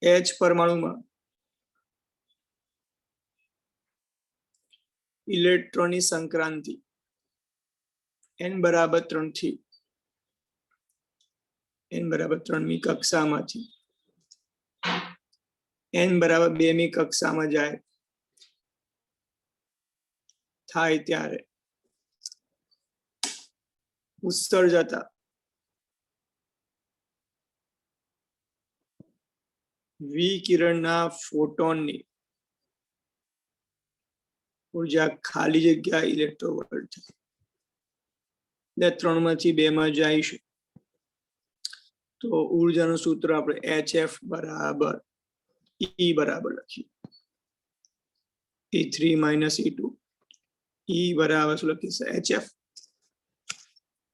H परमाणु में electron Sankranti n बराबर 3 थी n बराबर 3 मी कक्षा में थी n बराबर 2 मी कक्षा में जाए थाय त्यारे उत्सर्जता विकिरणना फोटोननी ऊर्जा खाली जग्या इलेक्ट्रोवोल्ट એટલે 3 માંથી 2 માં જાય છે તો ઊર્જાનું સૂત્ર આપણે HF બરાબર E બરાબર લખીએ E3 E2 E બરાબર શું લખીએ HF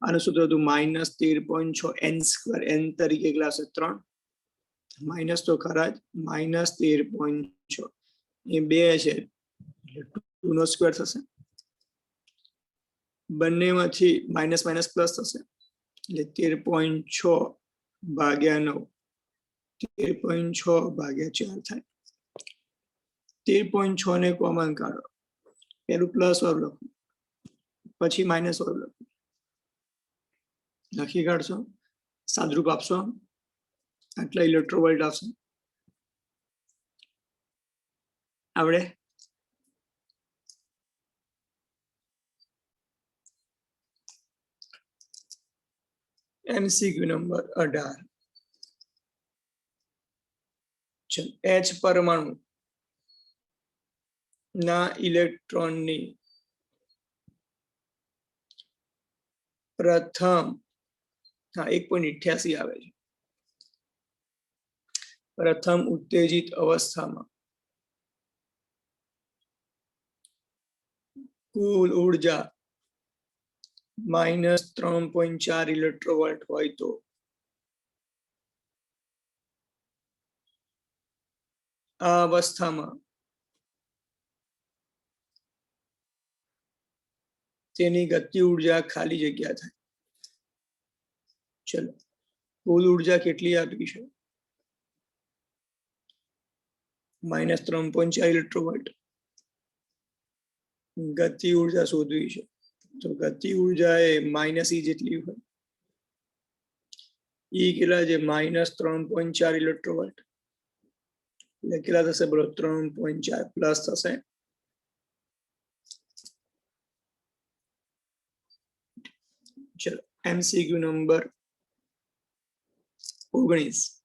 આનું સૂત્ર હતું -13.6 n² n તરીકે કેટલા છે 3 માઈનસ તો ખરા જ -13.6 એ 2 છે એટલે 2 નો સ્ક્વેર થશે બંનેમાંથી માઈનસ માઈનસ પ્લસ થશે એટલે 13.6 ભાગ્યા 9 13.6 ભાગ્યા 4 થાય 13.6 ને કોમન કાઢો પેલું પ્લસ વાળું લખો પછી માઈનસ વાળું લખો લખી કાઢશો સાદરૂપ આપશો આટલા ઇલેક્ટ્રોવોલ્ટ આવશે આવડે MCQ नंबर 18 चल H परमाणु ना इलेक्ट्रॉन नी प्रथम 1.88 आवे छे प्रथम उत्तेजित अवस्था में कुल ऊर्जा -3.4 इलेक्ट्रोवोल्ट होय तो आ अवस्था में तेनी गति ऊर्जा खाली जग्या थाय चलो कुल ऊर्जा केटली आपी छे -3.4 इलेक्ट्रोवोल्ट गति ऊर्जा शोधवी छे तो गति ऊर्जा ए -E जेटली होय E केटला जे -3.4 इलेक्ट्रोवोल्ट એટલે કેટલા થશે બોલો 3.4 પ્લસ થશે ચલો MCQ નંબર 19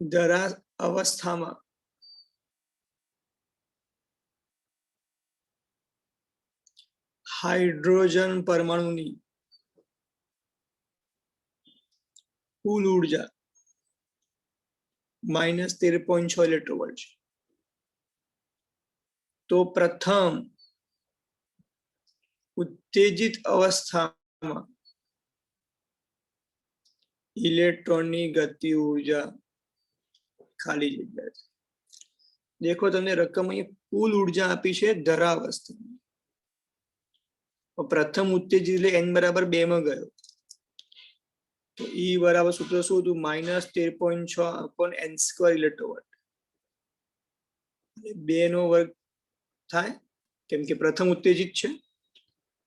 दरा अवस्था में हाइड्रोजन परमाणु नी कुल ऊर्जा -13.6 इलेक्ट्रोवोल्ट तो प्रथम उत्तेजित अवस्था में इलेक्ट्रॉन नी गति ऊर्जा खाली जग्या देखो तमने रकम अहीं कुल ऊर्जा आपी छे धरावस्था प्रथम उत्तेजित એટલે n બરાબર 2 માં ગયો તો E બરાબર સૂત્ર શું હતું -13.6 / n² ઇલેક્ટ્રોવોલ્ટ 2 નો વર્ગ થાય કેમ કે પ્રથમ ઉત્તેજિત છે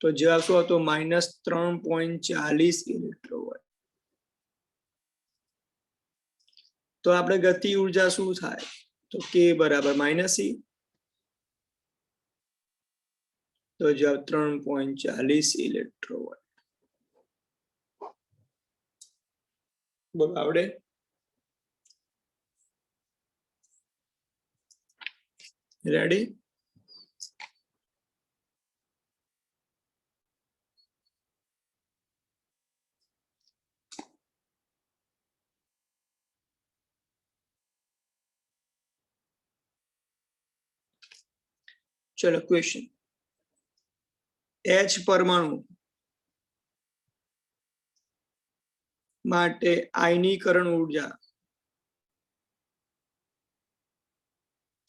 તો જવાબ શું હતો -3.40 ઇલેક્ટ્રોવોલ્ટ તો આપણે ગતિ ઊર્જા શું થાય તો K બરાબર -E तो जवाब 3.40 इलेक्ट्रोवोल्ट बोलो आवड़े रेडी चलो क्वेश्चन H परमाणु माटे आयनीकरण ऊर्जा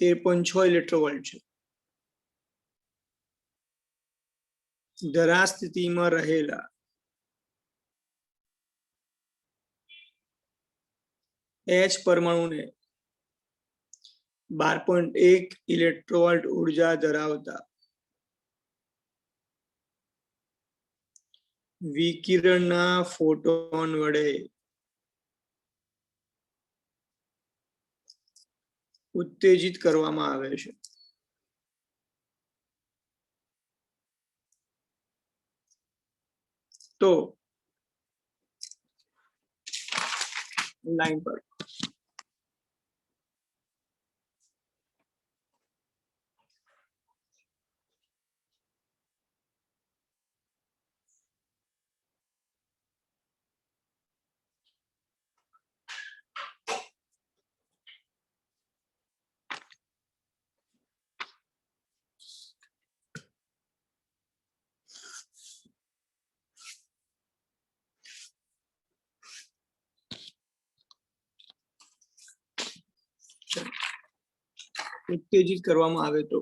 13.6 ઇલેક્ટ્રોવોલ્ટ છે. ધરા સ્થિતિમાં રહેલા H પરમાણુને 12.1 ઇલેક્ટ્રોવોલ્ટ ઉર્જા ધરાવતા વિકિરણના ફોટોન વડે ઉત્તેજિત કરવામાં આવે છે. તો લાઈન પર ઉત્તેજિત કરવામાં આવે તો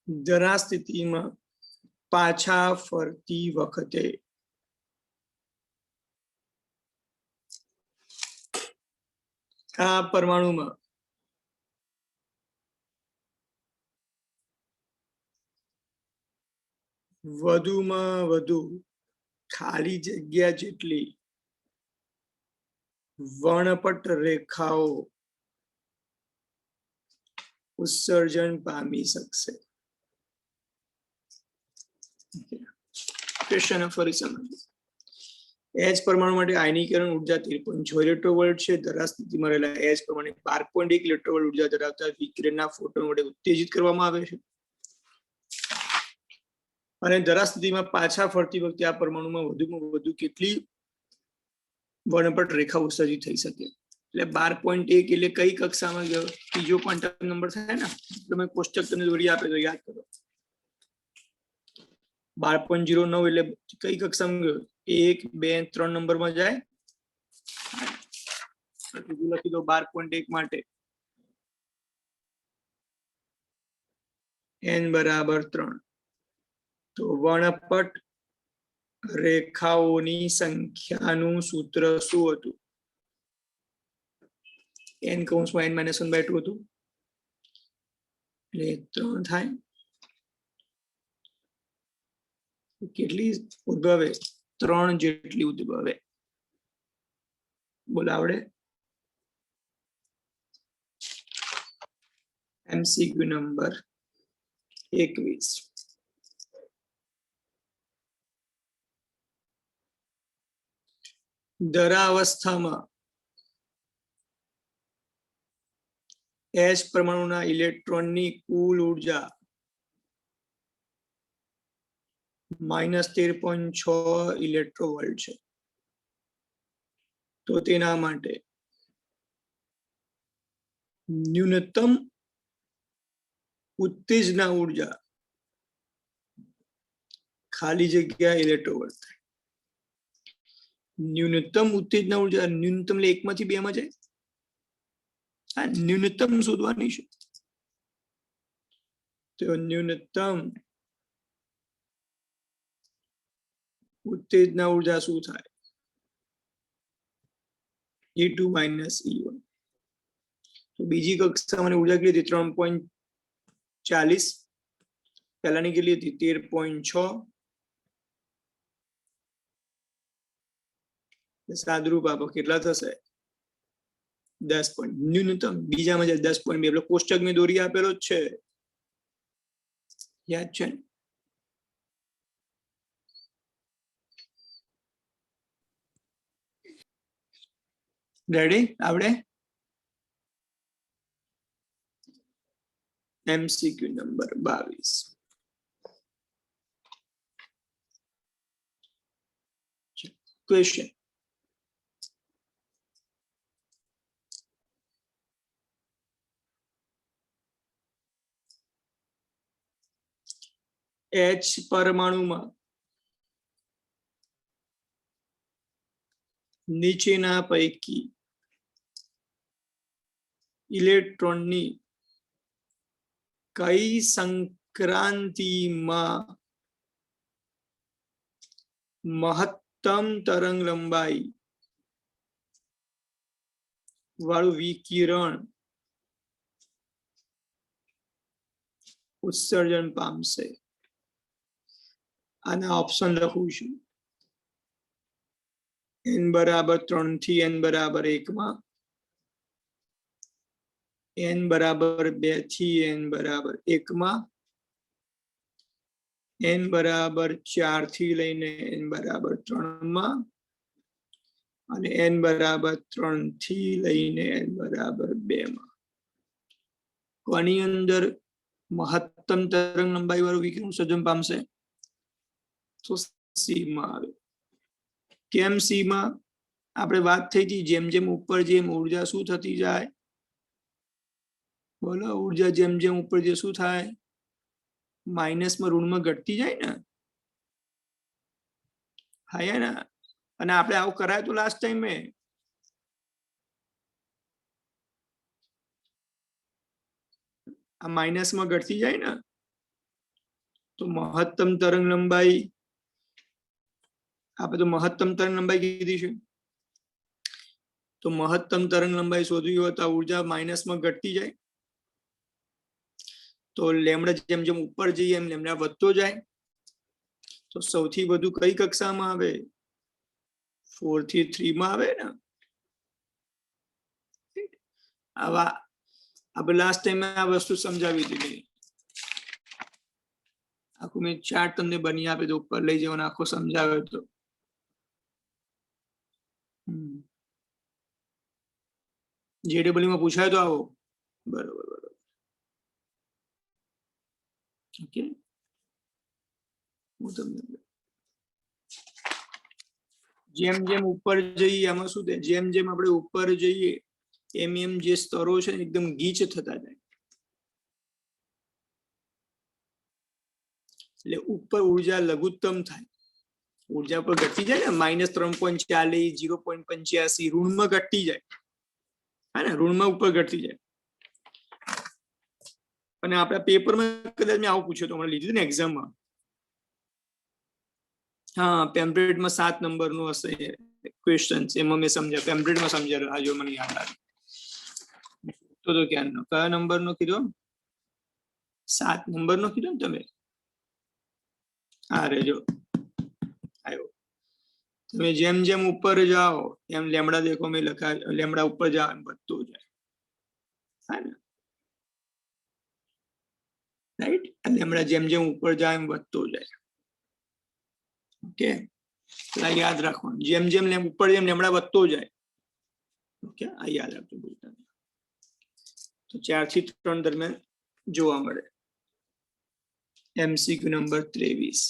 ધરા સ્થિતિમાં પાછા ફરતી વખતે આ પરમાણુમાં વધુમાં વધુ ખાલી જગ્યા જેટલી વર્ણપટ રેખાઓ ઉત્સર્જન પામી શકશે. ક્વેશ્ચન ફરી સમજીએ. H પરમાણુ માટે આયનીકરણ ઉર્જા 13.6 ઇલેક્ટ્રોવોલ્ટ છે. ધરા સ્થિતિમાં રહેલા H પરમાણુ 12.1 ઇલેક્ટ્રોવોલ્ટ ઉર્જા ધરાવતા વિકિરણના ફોટોન વડે ઉત્તેજિત કરવામાં આવે છે. અને ધરા સ્થિતિમાં પાછા ફરતી વખતે આ પરમાણુમાં વધુમાં વધુ કેટલી વર્ણપટ રેખા ઉત્સર્જિત થઈ શકે. એટલે 12.1 એટલે કઈ કક્ષામાં ગયો? ત્રીજો ક્વોન્ટમ નંબર થાય ને, તમે કોષ્ટક તમને દોરી આપે તો યાદ કરો. 12.09 એટલે કઈ કક્ષામાં ગયો? 1, 2, 3 નંબરમાં જાય. લખી દો 12.1 માટે n બરાબર 3. તો વર્ણપટ રેખાઓની સંખ્યાનું સૂત્ર શું હતું? n કૌંસમાં n - 1/2 હતું એટલે 3 થાય. કેટલી ઉદ્ભવે? 3 જેટલી ઉદ્ભવે. બોલ આવડે? MCQ number 21. ધરા અવસ્થામાં H પરમાણુના ઇલેક્ટ્રોનની કુલ ઉર્જા -13.6 ઇલેક્ટ્રોવોલ્ટ છે. તો તેના માટે ન્યૂનતમ ઉત્તેજના ઉર્જા ખાલી જગ્યા ઇલેક્ટ્રોવોલ્ટ થાય. ન્યૂનતમ ઉત્તેજના ઉર્જા ન્યૂનતમ એટલે 1 માંથી 2 માં જાય. આ ન્યૂનતમ શોધવાની છે. તો ન્યૂનતમ ઉત્તેજના ઉર્જા શું થાય? E2 - E1. તો બીજી કક્ષામાં ઉર્જા કેટલી હતી? 3.40. પહેલાની કેટલી હતી? 13.6. સાદરૂપ આપો કેટલા થશે? 10. ન્યૂનતમ બીજામાં જાય 10.2 એટલે કોષ્ટક ની દોરી આપેલો જ છે, યાદ છે? રેડી? આવડે? MCQ number 22. ક્વેશ્ચન. H પરમાણુમાં નીચેના પૈકી ઇલેક્ટ્રોનની કઈ સંક્રાંતિમાં મહત્તમ તરંગ લંબાઈ વાળું વિકિરણ ઉત્સર્જન પામશે? આના ઓપ્શન લખું છું. n બરાબર 3 થી n બરાબર 1 માં, n બરાબર 2 થી n બરાબર 1 માં, n બરાબર 4 થી લઈને n બરાબર 3 માં, અને n બરાબર 3 થી લઈને n બરાબર 2 માં. કોની અંદર મહત્તમ તરંગ લંબાઈ વાળું વિકિરણ ઉત્સર્જન પામશે? તો સી માં આવે. કેમ સી માં? આપણે વાત થઈ હતી જેમ જેમ ઉપર જેમ ઉર્જા શું થતી જાય, બોલો, ઉર્જા જેમ જેમ ઉપર જે શું થાય, માઇનસમાં ઋણમાં ઘટતી જાય ને. હા ને. અને આપણે આવું કરાયું તો લાસ્ટ ટાઈમે. આ માઇનસમાં ઘટતી જાય ને, તો મહત્તમ તરંગ લંબાઈ, આપણે તો મહત્તમ તરંગ લંબાઈ કીધી છે. તો મહત્તમ તરંગ લંબાઈ શોધવી હોય તો ઉર્જા માઇનસમાં ઘટતી જાય. તો લેમડા જેમ જેમ ઉપર જઈએ એમ લેમડા વધતો જાય. તો સૌથી વધુ કઈ કક્ષામાં આવે? 4 થી 3 માં આવે ને. આવા આપણે લાસ્ટ ટાઈમ આ વસ્તુ સમજાવી દીધી. આખું મેં ચાર્ટ તમને બની આપે તો ઉપર લઈ જવાનો આખો સમજાવે તો. JEE માં પૂછાય તો આવો. બરોબર બરોબર. ઓકે, હું તમને જેમ જેમ ઉપર જઈએ એમાં શું થાય, જેમ જેમ આપણે ઉપર જઈએ એમ એમ જે સ્તરો છે એકદમ ગીચ થતા જાય. એટલે ઉપર ઉર્જા લઘુત્તમ થાય. ઉર્જા પર ઘટી જાય ને, -3.40, 0.85 ઋણમાં ઘટી જાય. હા ને, ઋણમાં ઉપર ઘટતી જાય. અને આપણા પેપરમાં કદાચ મેં આવું પૂછ્યું તો હમણાં લીધું ને એક્ઝામમાં. હા, પેમ્પલેટમાં 7 નંબરનું હશે ક્વેશ્ચન, એમાં મેં સમજ્યા, પેમ્પલેટમાં સમજાવ્યું. આ જો મને યાદ આવે તો ક્યારનો કયા નંબરનો કીધો? 7 નંબરનો કીધો ને તમે. હા રેજો આવ્યો. તમે જેમ જેમ ઉપર જાઓ એમ લેમડા દેખો મેં લખા, લેમડા ઉપર જાઓ એમ વધતું જાય. હા ને, રાઈટ. લેમડા જેમ જેમ ઉપર જાય એમ વધતું જાય. ઓકે, યાદ રાખવાનું, જેમ જેમ ઉપર જેમ લેમડા વધતો જાય. ઓકે, આ યાદ રાખજો. તો 4 થી 3 દરમિયાન જોવા મળે. MCQ number 23.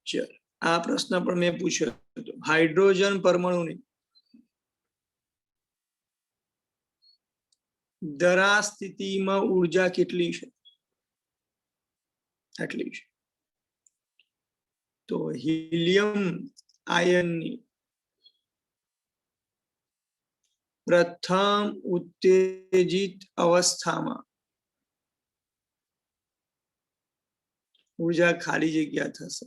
ચલો, આ પ્રશ્ન પણ મેં પૂછ્યો હતો. હાઇડ્રોજન પરમાણુની દરા સ્થિતિમાં ઉર્જા કેટલી છે? આટલી છે. તો હિલિયમ આયનની પ્રથમ ઉત્તેજિત અવસ્થામાં ઉર્જા ખાલી જગ્યા થશે.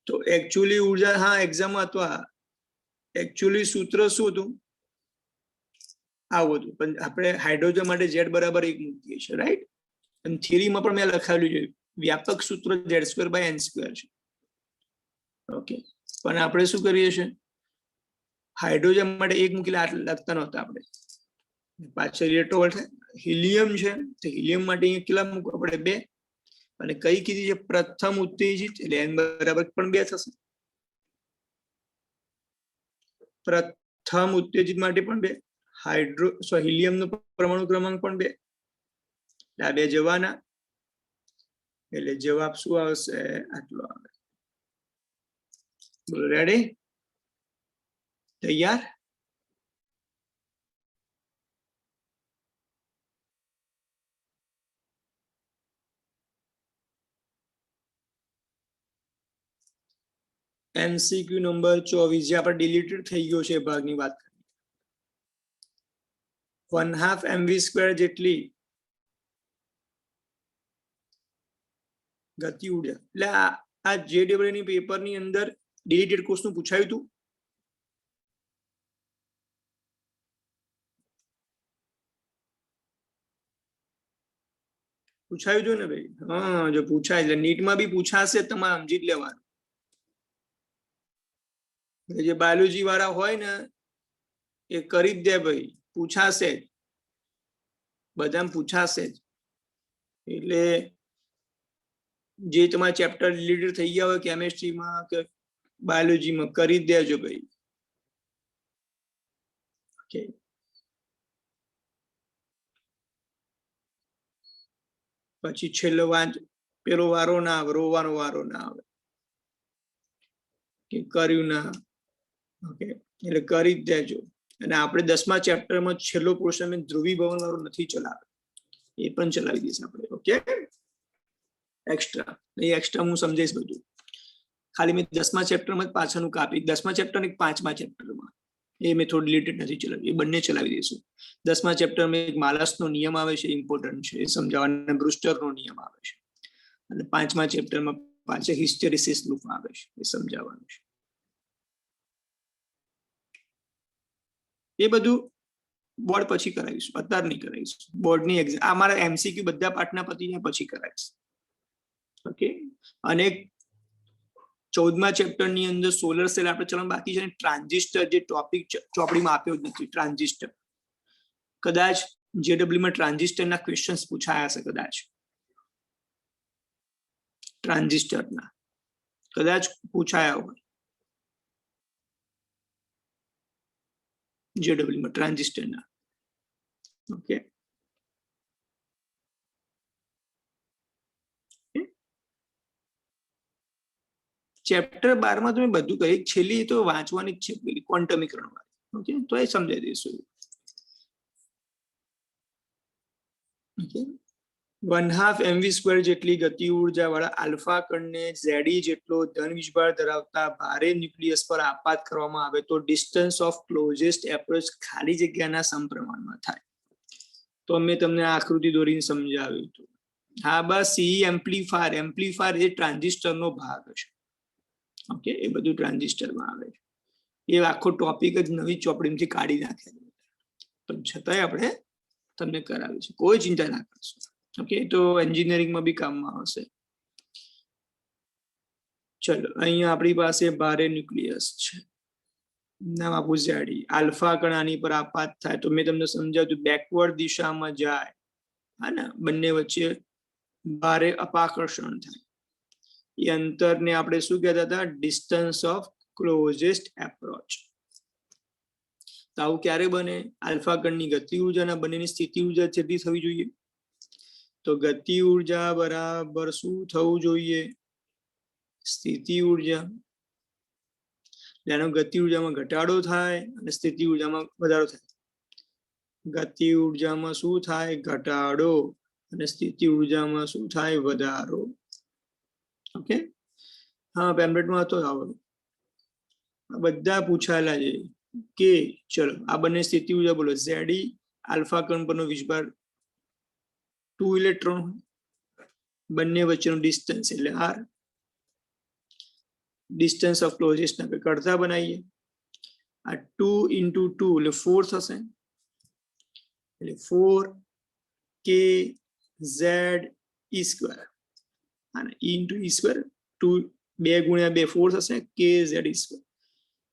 તો એકચ્યુઅલી ઉર્જા, હા એક્ઝામમાં હતો આ. એકચ્યુઅલી સૂત્ર શું હતું? આવું હતું, પણ આપણે હાઇડ્રોજન માટે Z બરાબર 1 મૂકીએ છીએ, રાઈટ. અને થિયરીમાં પણ મેં લખાવેલું છે, વ્યાપક સૂત્ર Z²/n² છે. ઓકે, પણ આપણે શું કરીએ છીએ, હાઇડ્રોજન માટે 1 મૂકેલા લખતા નહોતા આપણે. પાછળ ઇલેક્ટ્રોવોલ્ટ હિલિયમ છે, તો હિલિયમ માટે કેટલા મૂકવા પડે? 2. અને કઈ કીધી છે? પ્રથમ ઉત્તેજિત, એટલે n બરાબર પણ 2 થશે. પ્રથમ ઉત્તેજિત માટે પણ 2. હિલિયમ નો પરમાણુ ક્રમાંક પણ 2. આ 2 જવાના, એટલે જવાબ શું આવશે? આટલો આવે. બોલો, રેડી? તૈયાર? MCQ નંબર 24 જે આપણે ડિલીટેડ થઈ ગયો છે ભાગની વાત કરીએ 1/2 mv² જેટલી ગતિ ઉર્જા એટલે આ JEE ની પેપરની અંદર ડિલીટેડ કોર્સનું પૂછાયું હતું પૂછાયું હતું ને ભાઈ હા જો પૂછાય એટલે નીટમાં બી પૂછાશે તમારે સમજી જ લેવાનું જે બાયોલોજી વાળા હોય ને એ કરી જ દે ભાઈ પૂછાશે બધામાં પૂછાશે જ એટલે જે તમારા ચેપ્ટર રિલેટેડ થઈ ગયા હોય કેમેસ્ટ્રીમાં કે બાયોલોજીમાં કરી જ દેજો ભાઈ ઓકે પછી છેલ્લો વાંચ પેલો વારો ના આવે રોવાનો વારો ના આવે કે કર્યું ના ઓકે એટલે કરી જ દેજો અને આપણે 10મા ચેપ્ટરમાં છેલ્લો પોર્શન ધ્રુવીભવન વાળો નથી ચલાવે એ પણ ચલાવી દઈશ આપણે ઓકે એક્સ્ટ્રા હું સમજાઈશ બધું ખાલી મેં 10મા ચેપ્ટરમાં જ પાછળનું કાપી 10મા ચેપ્ટર ને 5મા ચેપ્ટરમાં એ મેં થોડું રિલેટેડ નથી ચલાવ્યું એ બંને ચલાવી દઈશું 10મા ચેપ્ટરમાં એક માલસનો નિયમ આવે છે ઇમ્પોર્ટન્ટ છે એ સમજાવવાનો બ્રુસ્ટરનો નિયમ આવે છે અને 5મા ચેપ્ટરમાં પાછળ હિસ્ટેરિસિસ લૂપ આવે છે એ સમજાવવાનું છે એ બધું બોર્ડ પછી કરાવીશું અત્યારે નહીં કરાવીશું બોર્ડની એક્ઝામ અમારા MCQ બધા પાઠના પતિને પછી કરાવીશ ઓકે અને 14મા ચેપ્ટરની અંદર સોલર સેલ આપણે ચલાવવાનું બાકી છે ને ટ્રાન્ઝિસ્ટર જે ટોપિક ચોપડીમાં આપ્યો જ નથી ટ્રાન્ઝિસ્ટર કદાચ JEE માં ટ્રાન્ઝિસ્ટરના ક્વેશ્ચન્સ પૂછાયા હશે કદાચ ટ્રાન્ઝિસ્ટરના કદાચ પૂછાયા હોય JEE માં ટ્રાન્ઝિસ્ટરના ઓકે ચેપ્ટર 12 માં તમે બધું કહી છેલ્લી તો વાંચવાની જ છે પેલી ક્વોન્ટમીકરણ વાળી ઓકે તો એ સમજાવી દઈશું ઓકે 1/2 mv² જેટલી ગતિ ઉર્જા વાળા આલ્ફા કણને Ze જેટલો ધન વીજભાર ધરાવતા ભારે ન્યુક્લિયસ પર આપાત કરવામાં આવે તો ડિસ્ટન્સ ઓફ ક્લોઝેસ્ટ એપ્રોચ ખાલી જગ્યાના સમપ્રમાણમાં થાય તો મેં તમને આકૃતિ દોરીને સમજાવ્યું હતું હા બસ એમ્પ્લીફાયર એ ટ્રાન્ઝિસ્ટરનો ભાગ છે ઓકે એ બધું ટ્રાન્ઝિસ્ટરમાં આવે છે એ આખો ટોપિક જ નવી ચોપડીમાંથી કાઢી નાખેલો પણ છતાંય આપણે તમને કરાવીશું કોઈ ચિંતા ના કરશો ઓકે તો એન્જિનિયરિંગમાં બી કામમાં આવશે ચલો અહીંયા આપણી પાસે ભારે ન્યુક્લિયસ છે નામ આપું Ze આલ્ફા કણ આની પર આપાત થાય તો મેં તમને સમજાવ્યું બેકવર્ડ દિશામાં જાય હા ને બંને વચ્ચે ભારે અપાકર્ષણ થાય એ અંતરને આપણે શું કહેતા હતા ડિસ્ટન્સ ઓફ ક્લોઝેસ્ટ એપ્રોચ તો આવું ક્યારે બને આલ્ફા કણની ગતિ ઉર્જાના બંનેની સ્થિતિ ઉર્જા જેટલી થવી જોઈએ તો ગતિ ઉર્જા બરાબર શું થવું જોઈએ સ્થિતિ ઉર્જા જેનો ગતિ ઉર્જામાં ઘટાડો થાય અને સ્થિતિ ઉર્જામાં વધારો થાય ગતિ ઉર્જામાં શું થાય ઘટાડો અને સ્થિતિ ઉર્જામાં શું થાય વધારો ઓકે હા પેમ્પલેટમાં હતો આવડું બધા પૂછાયેલા છે કે ચલો આ બંને સ્થિતિ ઉર્જા બોલો Ze આલ્ફા કણ પરનો વીજભાર 2 ઇલેક્ટ્રોન બંને વચ્ચેનું ડિસ્ટન્સ એટલે r ડિસ્ટન્સ ઓફ ક્લોઝેસ્ટ આપણે કરતા બનાવીએ આ 2 × 2 એટલે 4 થશે એટલે 4 kZe² અને e × e² 2 × 2 4 થશે kZe².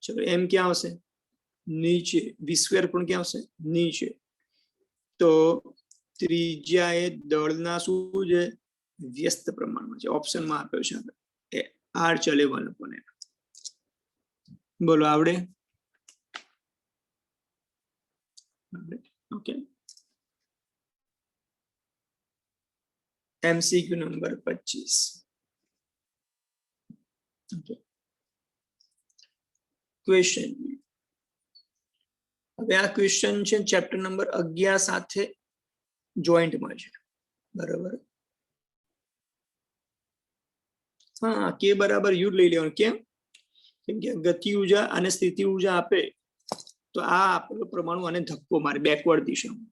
ચલો એમ ક્યાં આવશે નીચે v² પણ ક્યાં આવશે નીચે તો ત્રિજ્યા એ દળના શું છે વ્યસ્ત પ્રમાણમાં છે ઓપ્શનમાં આપ્યો છે r ચલે 1/n બોલો આવડે okay MCQ number 25 okay question હવે આ ક્વેશ્ચન છે ચેપ્ટર નંબર 11 સાથે જોઈન્ટમાં છે બરાબર હા કે બરાબર યુ લઈ લેવાનું કેમ કેમ કે ગતિ ઉર્જા અને સ્થિતિ ઉર્જા આપે તો આ આપેલો પરમાણુ આને ધક્કો મારે બેકવર્ડ દિશામાં,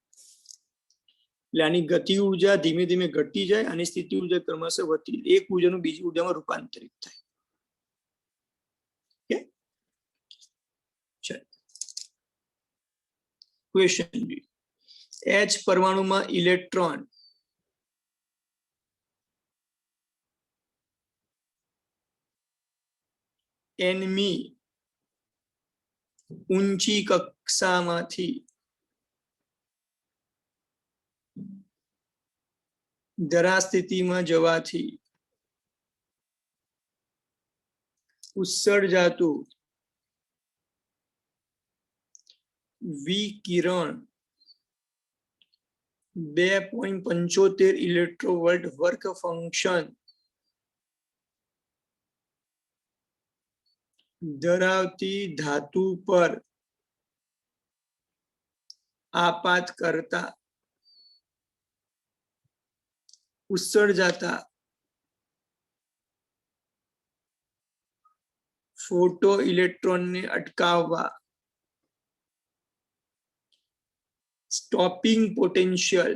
એટલે આની ગતિ ઉર્જા ધીમે ધીમે ઘટી જાય અને સ્થિતિ ઉર્જા ક્રમશઃ વધતી, એક ઉર્જાનું બીજી ઉર્જામાં રૂપાંતરિત થાય. ક્વેશ્ચન બી, H પરમાણુમાં ઇલેક્ટ્રોન nમી ઊંચી કક્ષામાંથી ધરા સ્થિતિમાં જવાથી ઉત્સર્જાતું વિકિરણ 2.75 ઇલેક્ટ્રોવોલ્ટ વર્ક ફંક્શન ધરાવતી ધાતુ પર આપાત કરતા ઉત્સર્જાતા ફોટો ઇલેક્ટ્રોનને અટકાવવા સ્ટોપિંગ પોટેન્શિયલ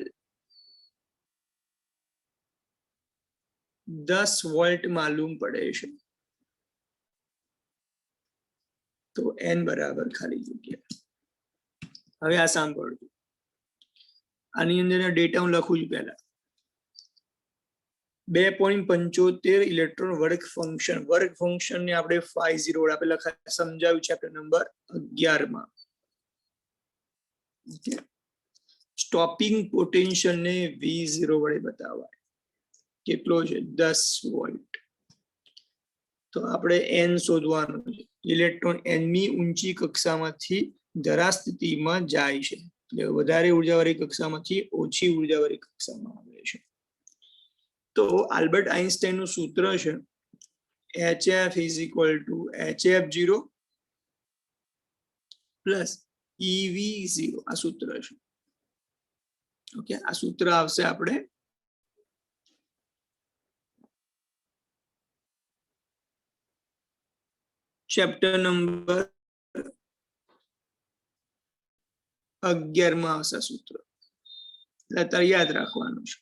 10 વોલ્ટ માલુમ પડે છે. તો n બરાબર ખાલી જગ્યા. હવે આ સાંભળજો, આની અંદર ડેટા હું લખું છું. પહેલા 2.75 ઇલેક્ટ્રોન વર્ક ફંક્શન ને આપણે 50 આપણે સમજાવ્યું ચેપ્ટર નંબર 11 માં. સ્ટોપિંગ પોટેન્શિયલ ને V0 વડે બતાવાય. કેટલો છે? 10 વોલ્ટ. તો આપણે n શોધવાનું છે. ઇલેક્ટ્રોન nમી ઊંચી કક્ષામાંથી ધરા સ્થિતિમાં જાય છે, એટલે વધારે ઉર્જાવાળી કક્ષામાંથી ઓછી ઉર્જાવાળી કક્ષામાં આવે છે. તો આલ્બર્ટ આઇન્સ્ટાઈન નું સૂત્ર છે HF = HF0 પ્લસ EV0. આ સૂત્ર છે. ઓકે, આ સૂત્ર આવશે આપણે ચેપ્ટર નંબર 11 માં આવશે સૂત્ર, એટલે અત્યારે યાદ રાખવાનું છે.